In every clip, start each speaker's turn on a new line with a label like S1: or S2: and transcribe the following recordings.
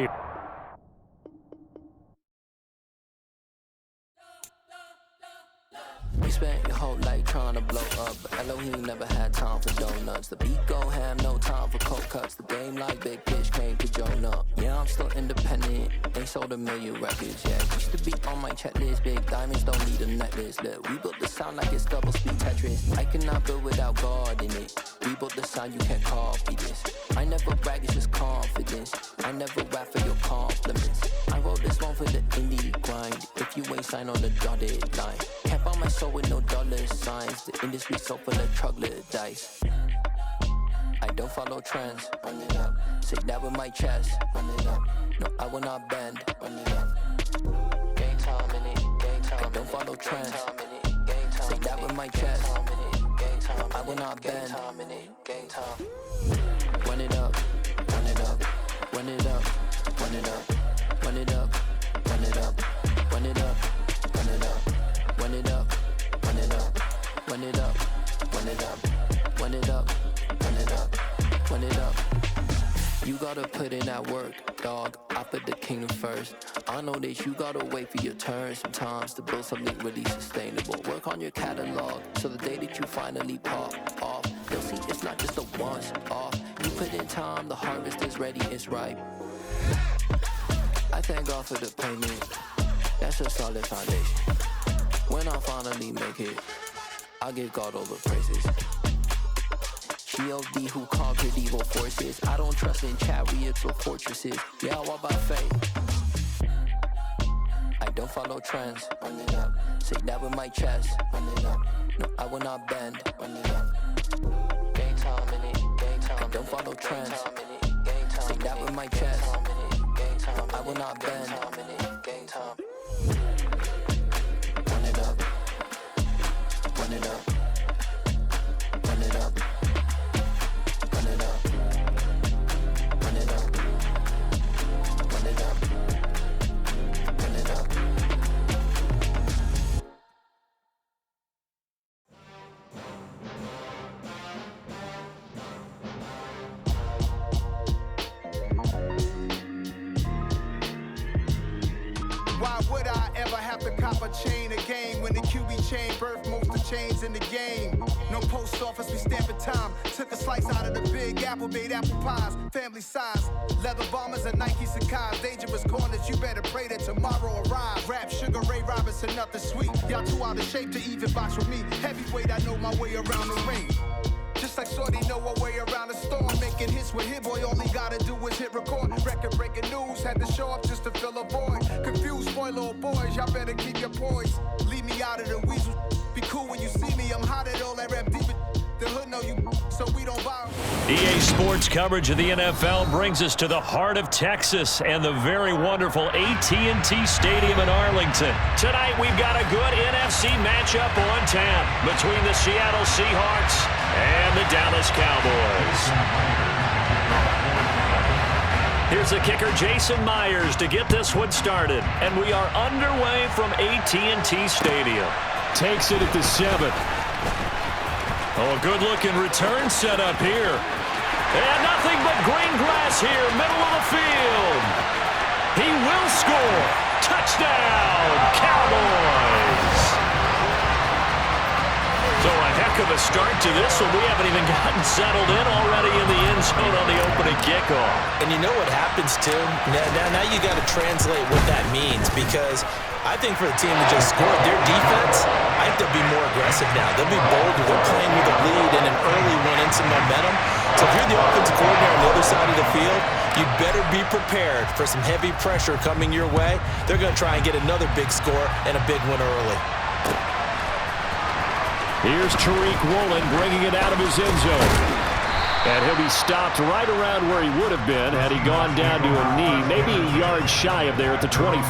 S1: lead.
S2: We spent your whole life trying to blow up, but Elohim never had time for donuts. The beat go ham, no time for cold cuts. The game like Big Fish came to Jonah. Yeah, I'm still independent, ain't sold a million records yet. Used to be on my checklist, big diamonds don't need a necklace. Look, we built the sound like it's double speed Tetris. I cannot build without God in it. We built the sound, you can't copy this. I never brag, it's just confidence. I never rap for your compliments. I wrote this one for the indie grind. If you ain't signed on the dotted line, can't buy my soul with no dollar signs. The industry so full of troglodytes. I don't follow trends. Run it up. Say that with my chest. Run it up. No, I will not bend. Run it up. Game time in it. Game time. I don't follow trends. Say that with my chest. No, I will not bend. Game time. Run it up. Run it up. Run it up. Run it up. Run it up. Run it up. Run it up. Run it up. Run it up. Run it up. Run it up. Run it up. Run it up. Run it up. Run it up. You gotta put in that work, dog. I put the kingdom first. I know that you gotta wait for your turn sometimes to build something really sustainable. Work on your catalog so the day that you finally pop off, you'll see it's not just a once off. You put in time, the harvest is ready, it's ripe. I thank God for the payment. That's a solid foundation. When I finally make it, I give God all the praises. G.O.D. who conquered evil forces. I don't trust in chariots or fortresses. Yeah, I walk by faith. I don't follow trends. Run it up. Say that with my chest. Run it up. No, I will not bend. Run it up. Game time in it. Game time. I don't follow trends. Say that with my chest. No, I will not bend. Game time. Run it up. Run it up. Run it up. Run it up. Run it up. Run it up. Run it up.
S3: Why would I ever have to cop a chain a game when the QB chain birthed most of the chains in the game? No post office, we stamping time. Took a slice out of the big apple, made apple pies, family size. Leather bombers and Nike Sacai's, dangerous corners, you better pray that tomorrow arrives. Rap Sugar Ray Robinson, nothing sweet. Y'all too out of shape to even box with me. Heavyweight, I know my way around the ring. Just like Shorty know her way around the storm. Making hits with Hit Boy, all he gotta do is hit record. Record breaking news, had to show up just to fill a void. Confused boy, little boys, y'all better keep your poise. Leave me out of the weasel. Be cool when you see me, I'm hot at all that rap deep. The hood know you, so we don't buy.
S1: EA Sports coverage of the NFL brings us to the heart of Texas and the very wonderful AT&T Stadium in Arlington. Tonight we've got a good NFC matchup on tap between the Seattle Seahawks and the Dallas Cowboys. Here's the kicker, Jason Myers, to get this one started. And we are underway from AT&T Stadium. Takes it at the 7. Oh, good-looking return set up here. And nothing but green grass here, middle of the field. He will score. Touchdown, Cowboys. So a heck of a start to this one. We haven't even gotten settled in already in the end zone on the opening kickoff.
S4: And you know what happens, too? Now you got to translate what that means, because I think for the team to just score their defense, I think they'll be more aggressive now. They'll be bolder. They're playing with a lead and an early one and some momentum. So if you're the offensive coordinator on the other side of the field, you better be prepared for some heavy pressure coming your way. They're going to try and get another big score and a big one early.
S1: Here's Tariq Woolen bringing it out of his end zone. And he'll be stopped right around where he would have been had he gone down to a knee, maybe a yard shy of there at the 24.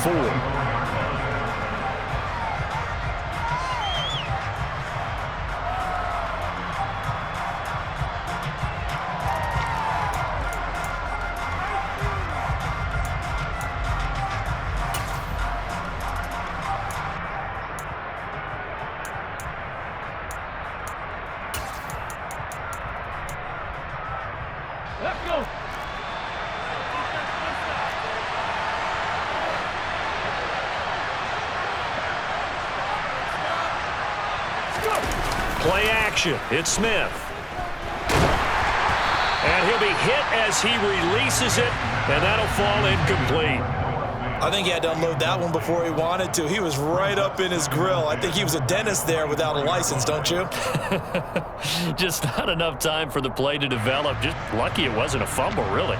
S1: Play action. It's Smith. And he'll be hit as he releases it, and that'll fall incomplete.
S4: I think he had to unload that one before he wanted to. He was right up in his grill. I think he was a dentist there without a license, don't you?
S1: Just not enough time for the play to develop. Just lucky it wasn't a fumble, really.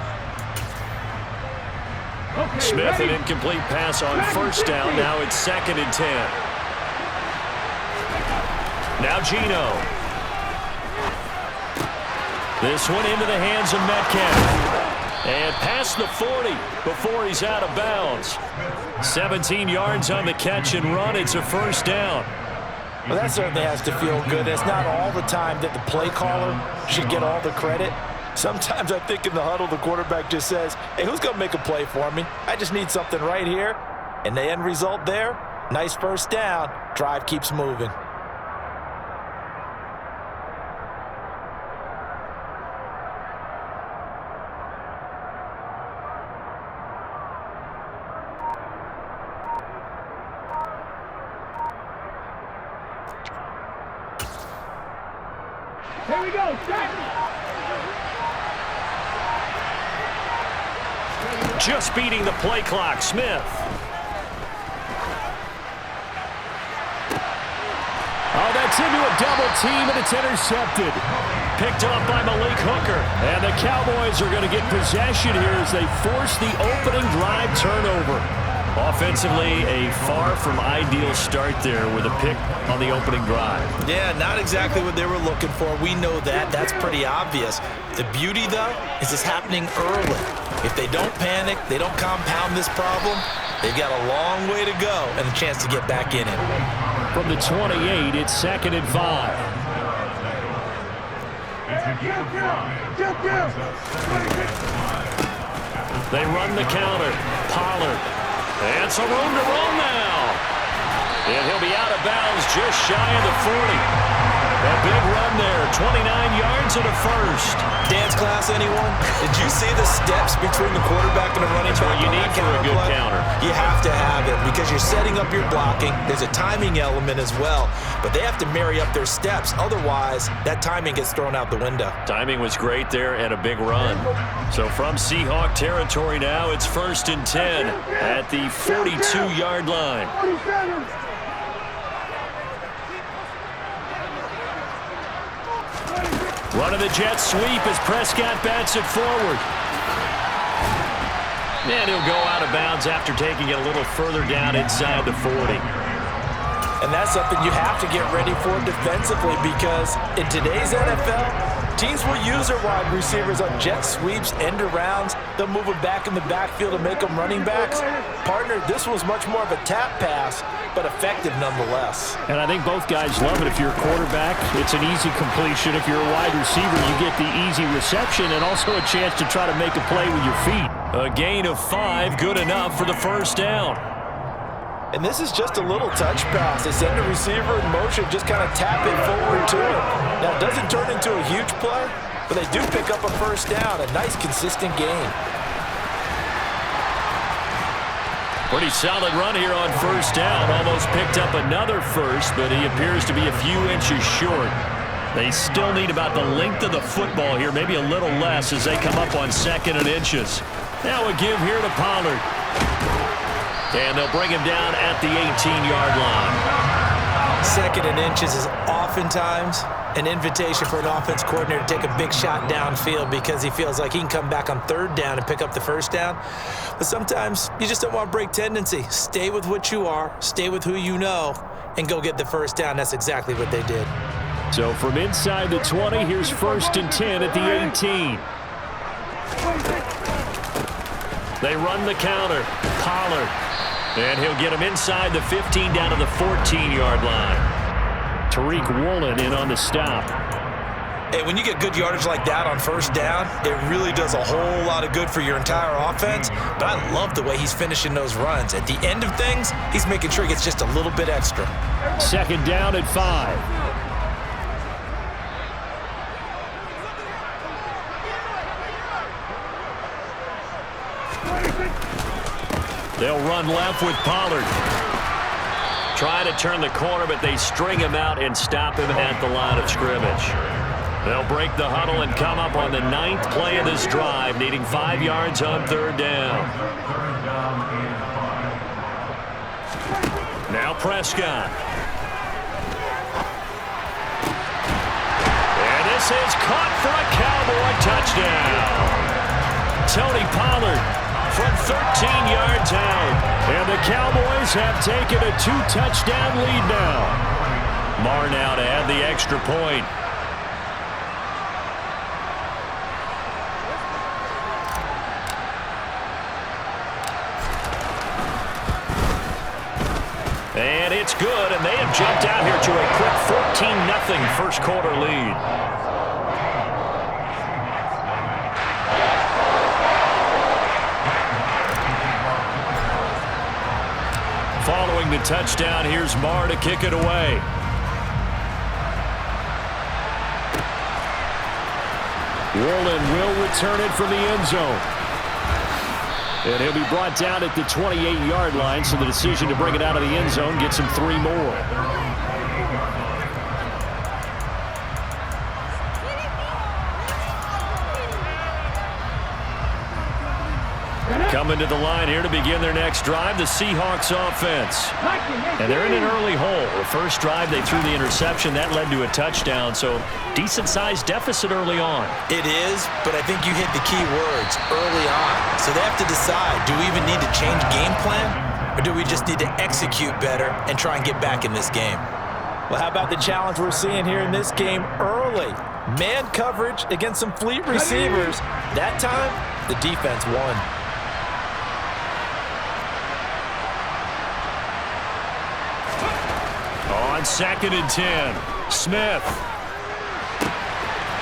S1: Smith, an incomplete pass on first down. Now it's 2nd and 10. Now Geno. This one into the hands of Metcalf. And past the 40 before he's out of bounds. 17 yards on the catch and run. It's a first down.
S4: Well, that certainly has to feel good. It's not all the time that the play caller should get all the credit. Sometimes I think in the huddle, the quarterback just says, hey, who's going to make a play for me? I just need something right here. And the end result there, nice first down. Drive keeps moving.
S5: Here we go.
S1: Just beating the play clock, Smith. Oh, that's into a double team, and it's intercepted. Picked up by Malik Hooker. And the Cowboys are going to get possession here as they force the opening drive turnover. Offensively, a far from ideal start there with a pick on the opening drive.
S4: Yeah, not exactly what they were looking for. We know that. That's pretty obvious. The beauty, though, is it's happening early. If they don't panic, they don't compound this problem, they've got a long way to go and a chance to get back in it.
S1: From the 28, it's 2nd and 5. They run the counter. Pollard. And some room to run now. And he'll be out of bounds just shy of the 40. A big run there, 29 yards and a first.
S4: Dance class, anyone? Did you see the steps between the quarterback and the running back?
S1: That's what you need for a good counter.
S4: You have to have it because you're setting up your blocking. There's a timing element as well, but they have to marry up their steps. Otherwise, that timing gets thrown out the window.
S1: Timing was great there and a big run. So from Seahawk territory now, it's 1st and 10 at the 42-yard line. Running the jet sweep as Prescott bats it forward. And he'll go out of bounds after taking it a little further down inside the 40.
S4: And that's something you have to get ready for defensively because in today's NFL, teams will use their wide receivers on jet sweeps, end arounds. They'll move them back in the backfield and make them running backs. Partner, this was much more of a tap pass, but effective nonetheless.
S1: And I think both guys love it. If you're a quarterback, it's an easy completion. If you're a wide receiver, you get the easy reception and also a chance to try to make a play with your feet. A gain of 5, good enough for the first down.
S4: And this is just a little touch pass. They send the receiver in motion, just kind of tap it forward to him. Now, it doesn't turn into a huge play, but they do pick up a first down, a nice, consistent gain.
S1: Pretty solid run here on first down. Almost picked up another first, but he appears to be a few inches short. They still need about the length of the football here, maybe a little less as they come up on 2nd and inches. Now a give here to Pollard. And they'll bring him down at the 18-yard line.
S4: 2nd and inches is oftentimes an invitation for an offense coordinator to take a big shot downfield because he feels like he can come back on 3rd down and pick up the first down. But sometimes you just don't want to break tendency. Stay with what you are, stay with who you know, and go get the first down. That's exactly what they did.
S1: So from inside the 20, here's 1st and 10 at the 18. They run the counter. Pollard. And he'll get him inside the 15 down to the 14-yard line. Tariq Woolen in on the stop.
S4: Hey, when you get good yardage like that on first down, it really does a whole lot of good for your entire offense. But I love the way he's finishing those runs. At the end of things, he's making sure he gets just a little bit extra.
S1: 2nd down at 5. They'll run left with Pollard. Trying to turn the corner, but they string him out and stop him at the line of scrimmage. They'll break the huddle and come up on the 9th play of this drive, needing 5 yards on 3rd down. Now Prescott. And this is caught for a Cowboy touchdown. Tony Pollard from 13 yards out. And the Cowboys have taken a 2-touchdown lead now. Marr now to add the extra point. And it's good, and they have jumped out here to a quick 14-0 first quarter lead. Following the touchdown, here's Marr to kick it away. Woolen will return it from the end zone. And he'll be brought down at the 28-yard line, so the decision to bring it out of the end zone gets him 3 more. Coming to the line here to begin their next drive, the Seahawks offense. And they're in an early hole. The first drive, they threw the interception. That led to a touchdown, so decent-sized deficit early on.
S4: It is, but I think you hit the key words, early on. So they have to decide, do we even need to change game plan, or do we just need to execute better and try and get back in this game?
S5: Well, how about the challenge we're seeing here in this game early? Man coverage against some fleet receivers. That time, the defense won.
S1: On 2nd and 10, Smith.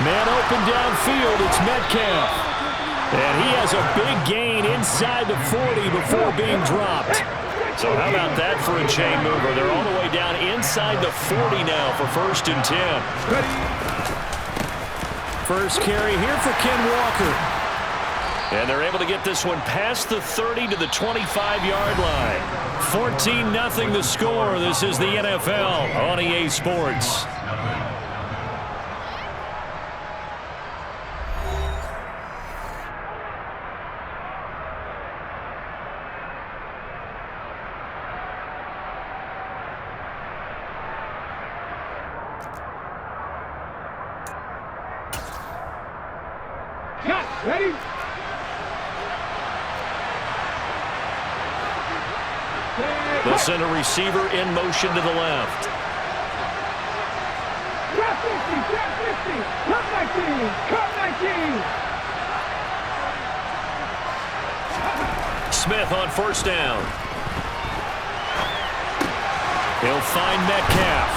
S1: Man open downfield, it's Metcalf. And he has a big gain inside the 40 before being dropped. So how about that for a chain mover? They're all the way down inside the 40 now for 1st and 10. First carry here for Ken Walker. And they're able to get this one past the 30 to the 25-yard line. 14-0 the score. This is the NFL on EA Sports.
S6: Ready?
S1: They'll send a receiver in motion to the left.
S6: Drop 50, drop 50, cut 19, cut 19.
S1: Smith on 1st down. He'll find Metcalf.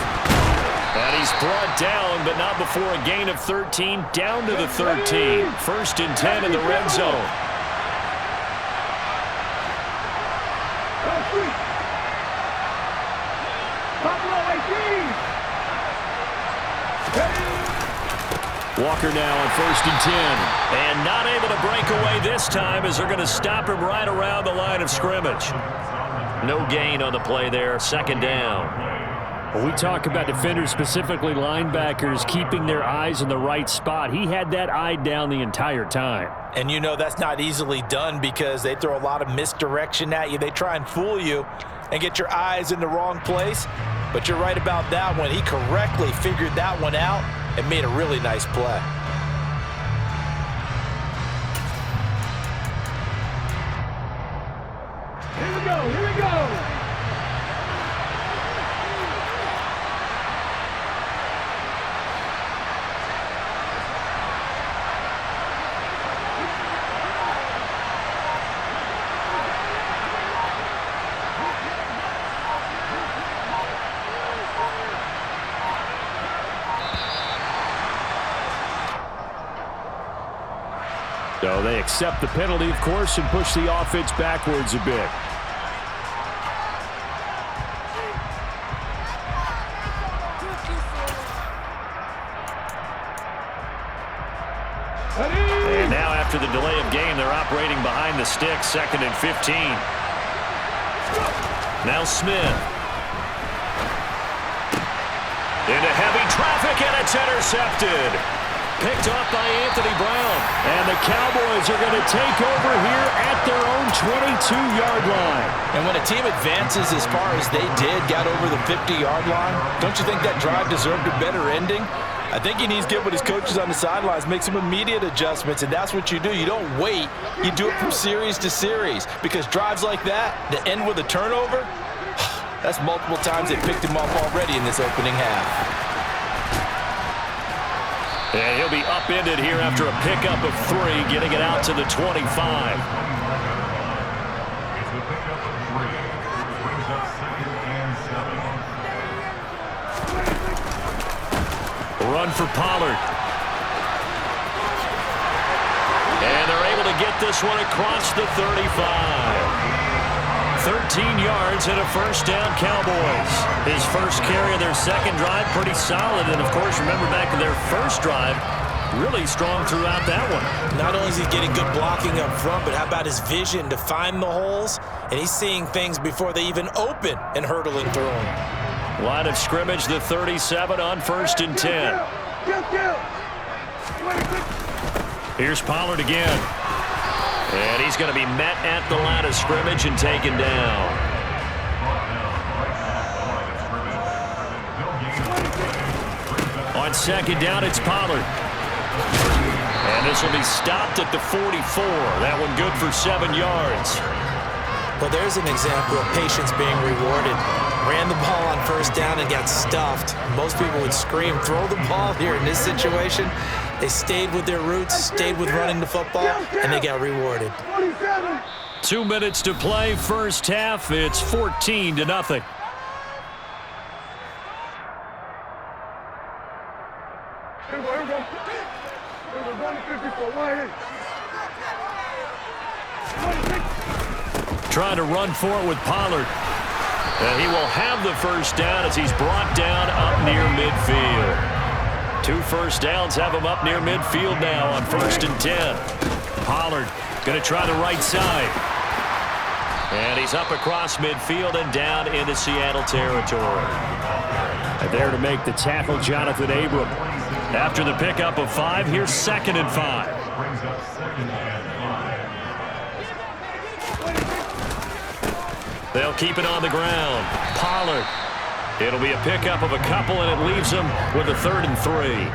S1: And he's brought down, but not before a gain of 13, down to the 13. 1st and 10 in the red zone. Walker now on 1st and 10. And not able to break away this time as they're going to stop him right around the line of scrimmage. No gain on the play there. 2nd down.
S7: When we talk about defenders, specifically linebackers, keeping their eyes in the right spot, he had that eye down the entire time.
S5: And you know that's not easily done because they throw a lot of misdirection at you. They try and fool you and get your eyes in the wrong place. But you're right about that one. He correctly figured that one out and made a really nice play.
S6: Here we go, here we go.
S7: So they accept the penalty, of course, and push the offense backwards a bit.
S1: And now after the delay of game, they're operating behind the sticks, 2nd and 15. Now Smith. Into heavy traffic, and it's intercepted. Picked off by Anthony Brown. And the Cowboys are going to take over here at their own 22-yard line.
S5: And when a team advances as far as they did, got over the 50-yard line, don't you think that drive deserved a better ending? I think he needs to get with his coaches on the sidelines, make some immediate adjustments, and that's what you do. You don't wait. You do it from series to series, because drives like that end with a turnover, that's multiple times they picked him off already in this opening half.
S1: And he'll be upended here after a pickup of 3, getting it out to the 25. Run for Pollard. And they're able to get this one across the 35. 13 yards and a first down, Cowboys. His first carry of their second drive, pretty solid. And, of course, remember back to their first drive, really strong throughout that one.
S4: Not only is he getting good blocking up front, but how about his vision to find the holes? And he's seeing things before they even open and hurdling through them.
S1: Line of scrimmage, the 37 on 1st and 10. Here's Pollard again. And he's going to be met at the line of scrimmage and taken down. On second down, it's Pollard. And this will be stopped at the 44. That one good for 7 yards.
S4: Well, there's an example of patience being rewarded. Ran the ball on first down and got stuffed. Most people would scream, throw the ball here in this situation. They stayed with their roots, stayed with running the football, and they got rewarded.
S1: 2 minutes to play, first half. It's 14-0. Trying to run for it with Pollard. And he will have the first down as he's brought down up near midfield. 2 first downs have him up near midfield now on 1st and 10. Pollard going to try the right side. And he's up across midfield and down into Seattle territory. And there to make the tackle, Jonathan Abram. After the pickup of 5, here's 2nd and 5. They'll keep it on the ground. Pollard. It'll be a pickup of a couple, and it leaves them with a 3rd and 3.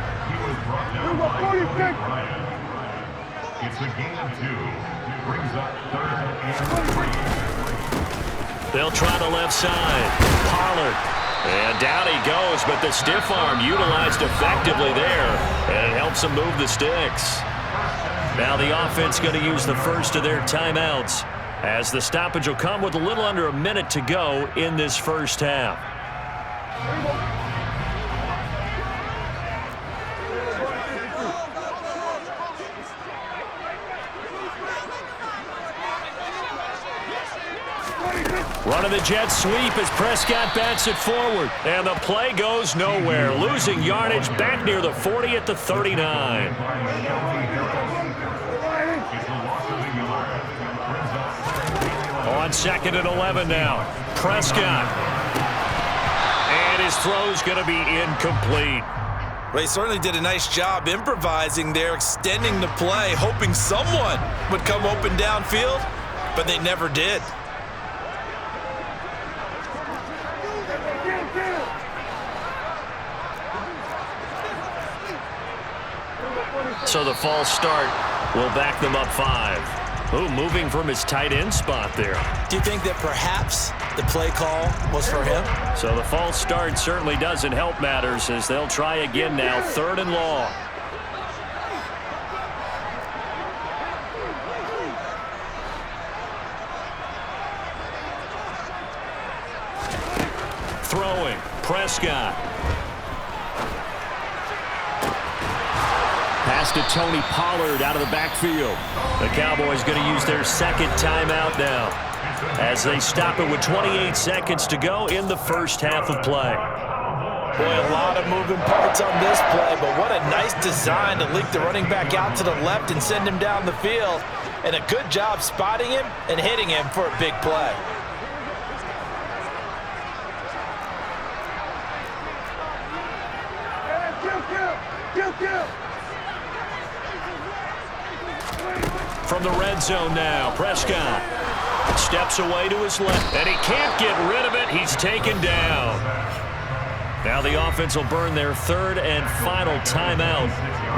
S8: It's a gain of 2. Brings up 3rd and 3.
S1: They'll try the left side. Pollard. And down he goes, but the stiff arm utilized effectively there, and it helps them move the sticks. Now the offense going to use the first of their timeouts, as the stoppage will come with a little under a minute to go in this first half. Running the jet sweep as Prescott bats it forward. And the play goes nowhere. Losing yardage back near the 40 at the 39. On 2nd and 11 now. Prescott. And his throw's going to be incomplete.
S5: Well, he certainly did a nice job improvising there, extending the play, hoping someone would come open downfield, but they never did.
S1: So the false start will back them up 5. Ooh, moving from his tight end spot there.
S4: Do you think that perhaps the play call was for him?
S1: So the false start certainly doesn't help matters, as they'll try again now, 3rd and long. Throwing, Prescott. Pass to Tony Pollard out of the backfield. The Cowboys going to use their 2nd timeout now, as they stop it with 28 seconds to go in the first half of play.
S5: Boy, a lot of moving parts on this play, but what a nice design to leak the running back out to the left and send him down the field. And a good job spotting him and hitting him for a big play.
S1: From the red zone now, Prescott steps away to his left, and he can't get rid of it. He's taken down. Now the offense will burn their third and final timeout.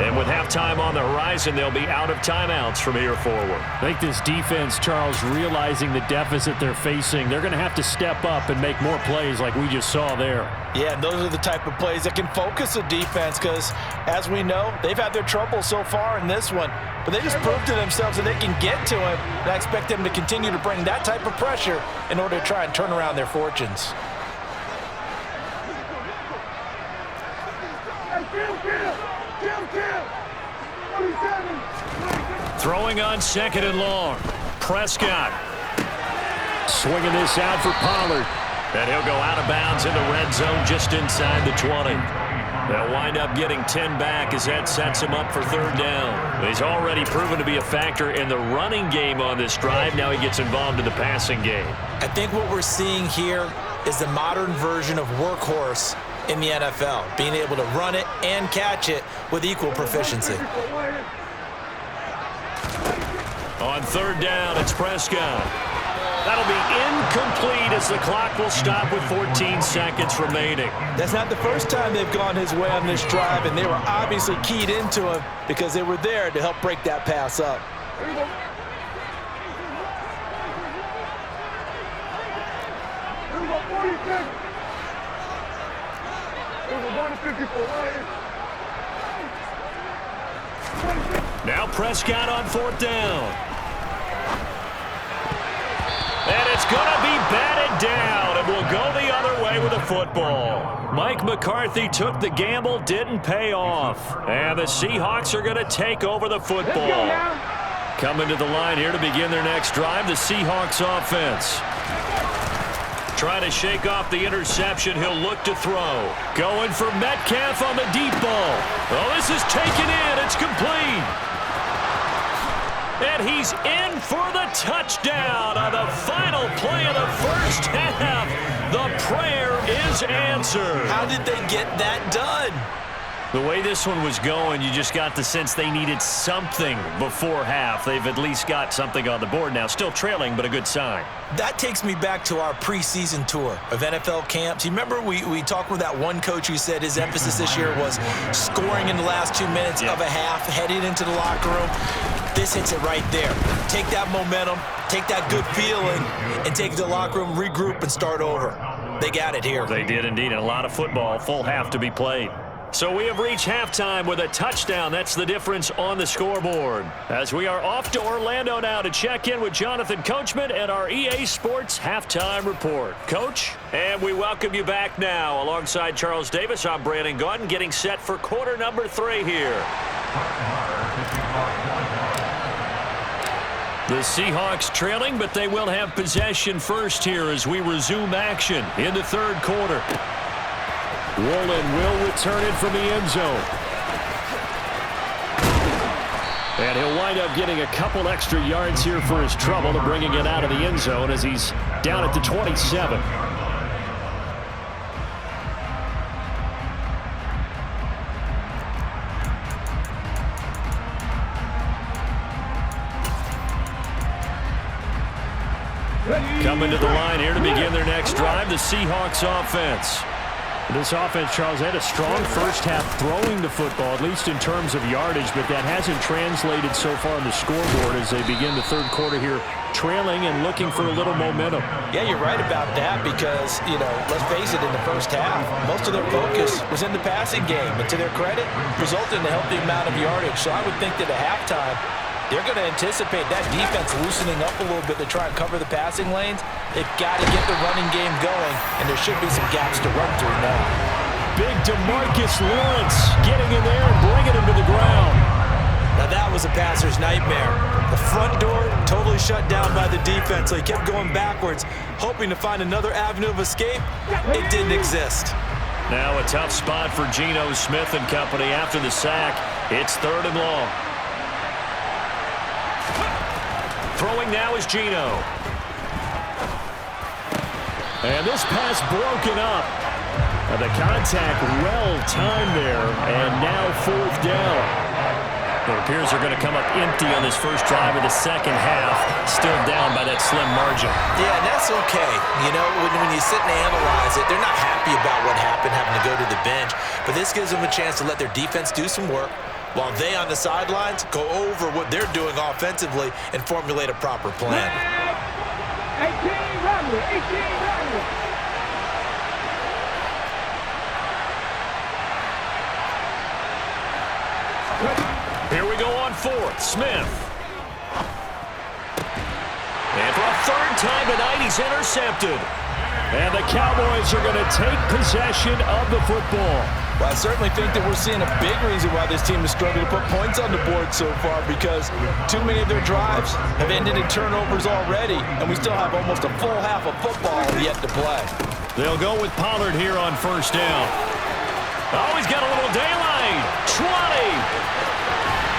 S1: And with halftime on the horizon, they'll be out of timeouts from here forward.
S7: I think this defense, Charles, realizing the deficit they're facing, they're going to have to step up and make more plays like we just saw there.
S5: Yeah, and those are the type of plays that can focus a defense because, as we know, they've had their trouble so far in this one. But they just proved to themselves that they can get to it, and I expect them to continue to bring that type of pressure in order to try and turn around their fortunes.
S1: Throwing on second and long. Prescott
S7: Swinging this out for Pollard.
S1: And he'll go out of bounds in the red zone just inside the 20. They'll wind up getting 10 back as that sets him up for third down. He's already proven to be a factor in the running game on this drive. Now he gets involved in the passing game.
S4: I think what we're seeing here is the modern version of workhorse in the NFL, being able to run it and catch it with equal proficiency.
S1: On third down, it's Prescott. That'll be incomplete as the clock will stop with 14 seconds remaining.
S5: That's not the first time they've gone his way on this drive, and they were obviously keyed into him because they were there to help break that pass up.
S1: Now Prescott on fourth down. And it's going to be batted down, and we'll go the other way with the football. Mike McCarthy took the gamble, didn't pay off. And the Seahawks are going to take over the football. Coming to the line here to begin their next drive, the Seahawks offense. Trying to shake off the interception, he'll look to throw. Going for Metcalf on the deep ball. Oh, this is taken in, it's complete. And he's in for the touchdown on the final play of the first half. The prayer is answered.
S4: How did they get that done?
S1: The way this one was going, you just got the sense they needed something before half. They've at least got something on the board now. Still trailing, but a good sign.
S4: That takes me back to our preseason tour of NFL camps. You remember we talked with that one coach who said his emphasis this year was scoring in the last 2 minutes of a half, heading into the locker room. This hits it right there. Take that momentum, take that good feeling, and take it to the locker room, regroup, and start over. They got it here.
S1: They did indeed, and a lot of football, full half to be played. So we have reached halftime with a touchdown. That's the difference on the scoreboard. As we are off to Orlando now to check in with Jonathan Coachman and our EA Sports Halftime Report. Coach, and we welcome you back now. Alongside Charles Davis, I'm Brandon Gaudin, getting set for quarter number 3 here. The Seahawks trailing, but they will have possession first here as we resume action in the third quarter. Woolen will return it from the end zone. And he'll wind up getting a couple extra yards here for his trouble and bringing it out of the end zone as he's down at the 27. Coming to the line here to begin their next drive, the Seahawks offense.
S7: This offense, Charles, had a strong first half throwing the football, at least in terms of yardage, but that hasn't translated so far on the scoreboard as they begin the third quarter here, trailing and looking for a little momentum.
S5: Yeah, you're right about that because, let's face it, in the first half, most of their focus was in the passing game. And to their credit, resulted in a healthy amount of yardage. So I would think that at halftime, they're going to anticipate that defense loosening up a little bit to try and cover the passing lanes. They've got to get the running game going, and there should be some gaps to run through now.
S7: Big DeMarcus Lawrence getting in there and bringing him to the ground.
S4: Now that was a passer's nightmare. The front door totally shut down by the defense, so he kept going backwards, hoping to find another avenue of escape. It didn't exist.
S1: Now a tough spot for Geno Smith and company after the sack. It's third and long. Throwing now is Geno. And this pass broken up.
S7: The contact well-timed there, and now 4th down. It appears they're going to come up empty on this first drive of the second half, still down by that slim margin.
S5: Yeah, and that's okay. You know, when you sit and analyze it, they're not happy about what happened, having to go to the bench, but this gives them a chance to let their defense do some work while they on the sidelines go over what they're doing offensively and formulate a proper plan.
S6: 18 running.
S1: Here we go on 4th. Smith. And for a 3rd time tonight, he's intercepted.
S7: And the Cowboys are going to take possession of the football.
S5: Well, I certainly think that we're seeing a big reason why this team has struggled to put points on the board so far, because too many of their drives have ended in turnovers already, and we still have almost a full half of football yet to play.
S7: They'll go with Pollard here on 1st down.
S1: Oh, he's got a little daylight. 20.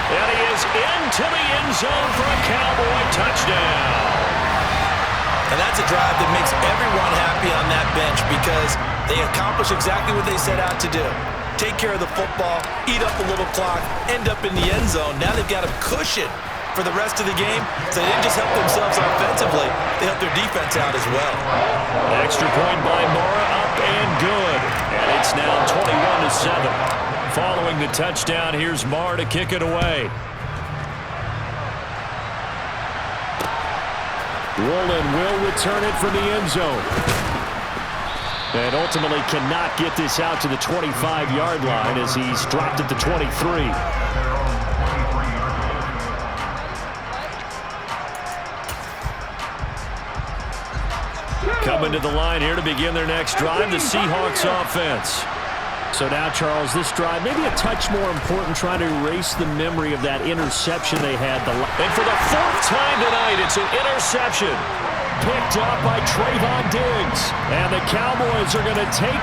S1: And he is into the end zone for a Cowboy touchdown.
S5: And that's a drive that makes everyone happy on that bench because they accomplish exactly what they set out to do. Take care of the football, eat up a little clock, end up in the end zone. Now they've got a cushion for the rest of the game, so they didn't just help themselves offensively, they helped their defense out as well.
S7: Extra point by Mora, up and good. And it's now 21-7. Following the touchdown, here's Marr to kick it away. Woolen will return it from the end zone. And ultimately cannot get this out to the 25-yard line as he's dropped at the 23. Coming to the line here to begin their next drive, the Seahawks offense. So now, Charles, this drive maybe a touch more important, trying to erase the memory of that interception they had.
S1: And for the 4th time tonight, it's an interception.
S7: Picked up by Trayvon Diggs. And the Cowboys are going to take